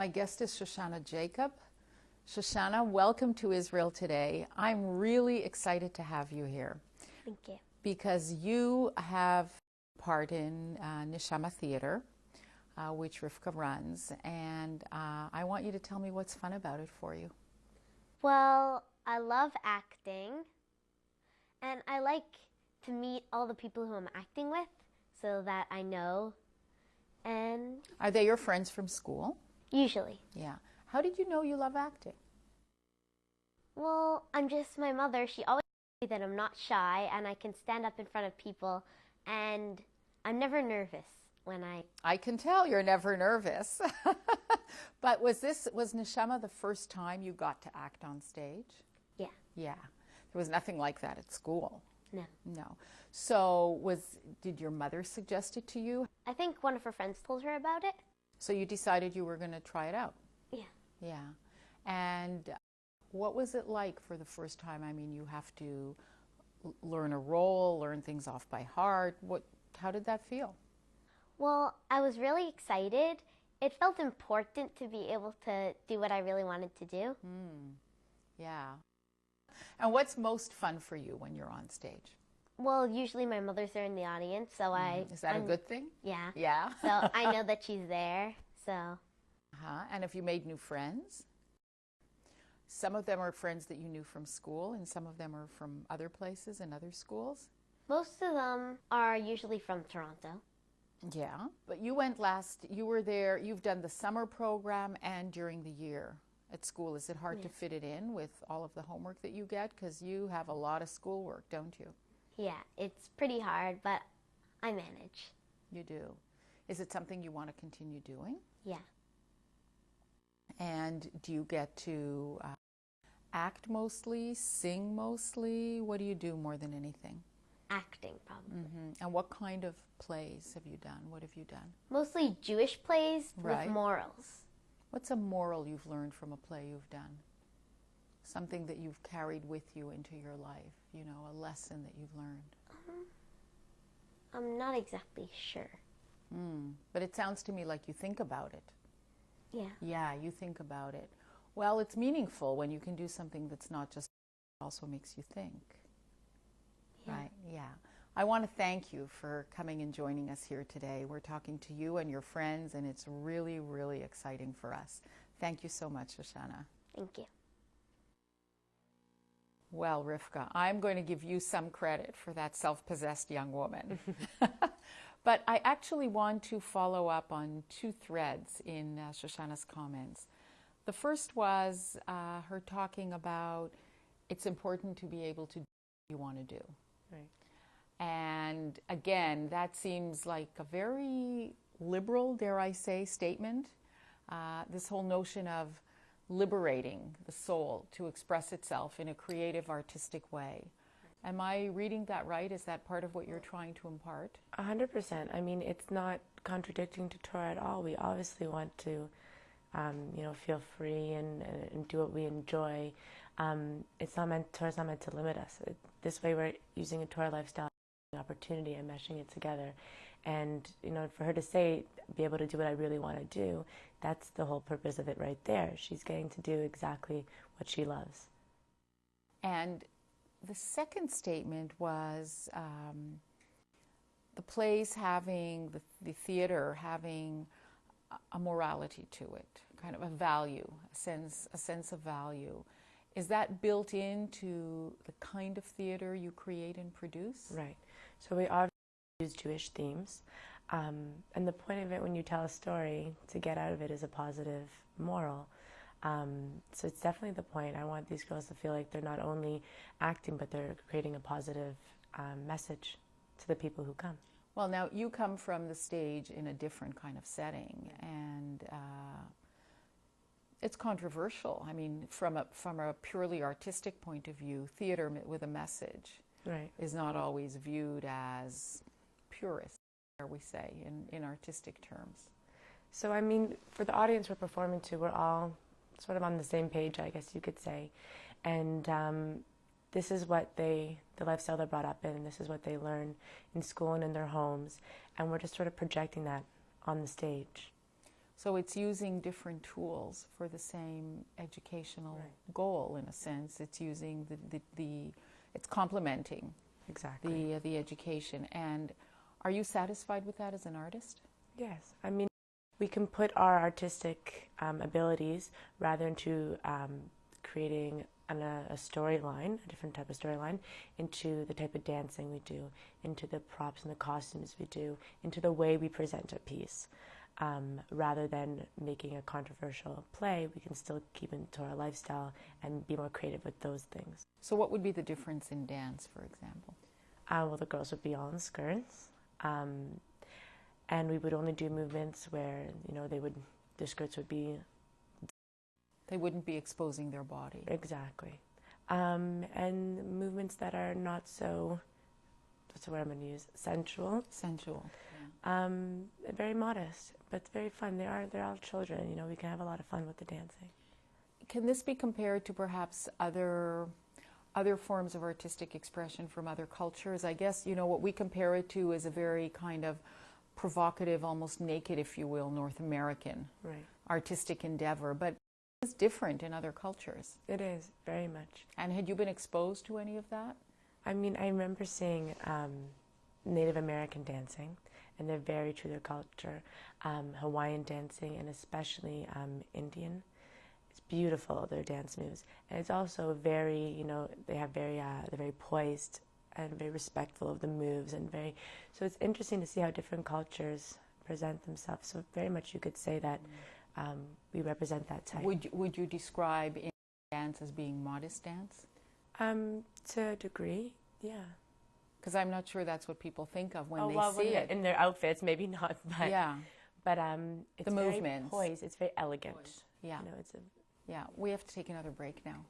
My guest is Shoshana Jacob. Shoshana, welcome to Israel today. I'm really excited to have you here. Thank you. Because you have part in Neshama Theater, which Rivka runs, and I want you to tell me what's fun about it for you. Well, I love acting, and I like to meet all the people who I'm acting with so that I know. And are they your friends from school? Usually. Yeah. How did you know you love acting? Well, I'm just my mother. She always tells me that I'm not shy and I can stand up in front of people, and I'm never nervous when I can tell you're never nervous. But was Neshama the first time you got to act on stage? Yeah. Yeah. There was nothing like that at school. No. No. So did your mother suggest it to you? I think one of her friends told her about it. So you decided you were going to try it out? Yeah. Yeah. And what was it like for the first time? I mean, you have to learn a role, learn things off by heart. How did that feel? Well, I was really excited. It felt important to be able to do what I really wanted to do. Yeah. And what's most fun for you when you're on stage? Well, usually my mother's there in the audience, so Is that a good thing? Yeah. Yeah. So I know that she's there, so. And have you made new friends? Some of them are friends that you knew from school, and some of them are from other places and other schools? Most of them are usually from Toronto. Yeah. But you were there, you've done the summer program and during the year at school. Is it hard to fit it in with all of the homework that you get? Because you have a lot of schoolwork, don't you? Yeah, it's pretty hard, but I manage. You do. Is it something you want to continue doing? Yeah. And do you get to act mostly, sing mostly? What do you do more than anything? Acting, probably. And what kind of plays have you done? What have you done? Mostly Jewish plays with morals. What's a moral you've learned from a play you've done? Something that you've carried with you into your life, a lesson that you've learned. I'm not exactly sure. But it sounds to me like you think about it. Yeah. Yeah, you think about it. Well, it's meaningful when you can do something that's not just also makes you think. Yeah. Right, yeah. I want to thank you for coming and joining us here today. We're talking to you and your friends, and it's really, really exciting for us. Thank you so much, Shoshana. Thank you. Well, Rivka, I'm going to give you some credit for that self-possessed young woman. But I actually want to follow up on two threads in Shoshana's comments. The first was her talking about it's important to be able to do what you want to do. Right. And again, that seems like a very liberal, dare I say, statement. This whole notion of liberating the soul to express itself in a creative, artistic way. Am I reading that right? Is that part of what you're trying to impart? 100%. I mean, it's not contradicting to Torah at all. We obviously want to, feel free and do what we enjoy. Torah's not meant to limit us. This way we're using a Torah lifestyle opportunity and meshing it together. And, for her to say, be able to do what I really want to do, that's the whole purpose of it right there. She's getting to do exactly what she loves. And the second statement was the plays having, the theater having a morality to it, kind of a value, a sense of value. Is that built into the kind of theater you create and produce? Right. So we obviously use Jewish themes. And the point of it when you tell a story, to get out of it is a positive moral. So it's definitely the point. I want these girls to feel like they're not only acting, but they're creating a positive message to the people who come. Well, now you come from the stage in a different kind of setting, and it's controversial. I mean, from a purely artistic point of view, theater with a message is not always viewed as purist, dare we say, in artistic terms. So, I mean, for the audience we're performing to, we're all sort of on the same page, I guess you could say. And this is what the lifestyle they're brought up in, and this is what they learn in school and in their homes. And we're just sort of projecting that on the stage. So it's using different tools for the same educational goal, in a sense. It's using it's complementing Exactly. the education. And are you satisfied with that as an artist? Yes. I mean, we can put our artistic abilities rather into creating a storyline, a different type of storyline, into the type of dancing we do, into the props and the costumes we do, into the way we present a piece. Rather than making a controversial play, we can still keep into our lifestyle and be more creative with those things. So what would be the difference in dance, for example? Well, the girls would be all in skirts, and we would only do movements where, the skirts would be... They wouldn't be exposing their body. Exactly. And movements that are not so, what's the word I'm going to use? Sensual. Sensual. Very modest, but it's very fun. They're all children, we can have a lot of fun with the dancing. Can this be compared to perhaps other forms of artistic expression from other cultures? I guess, what we compare it to is a very kind of provocative, almost naked, if you will, North American artistic endeavor, but it's different in other cultures. It is, very much. And had you been exposed to any of that? I mean, I remember seeing Native American dancing, and they're very true to their culture. Hawaiian dancing, and especially Indian. It's beautiful, their dance moves. And it's also very, they're very poised and very respectful of the moves, and so it's interesting to see how different cultures present themselves. So very much you could say that we represent that type. Would you describe Indian dance as being modest dance? To a degree, yeah. Because I'm not sure that's what people think of when they see it. In their outfits, maybe not, but yeah. But it's the very movements. poised. It's very elegant. Yeah. It's yeah. We have to take another break now.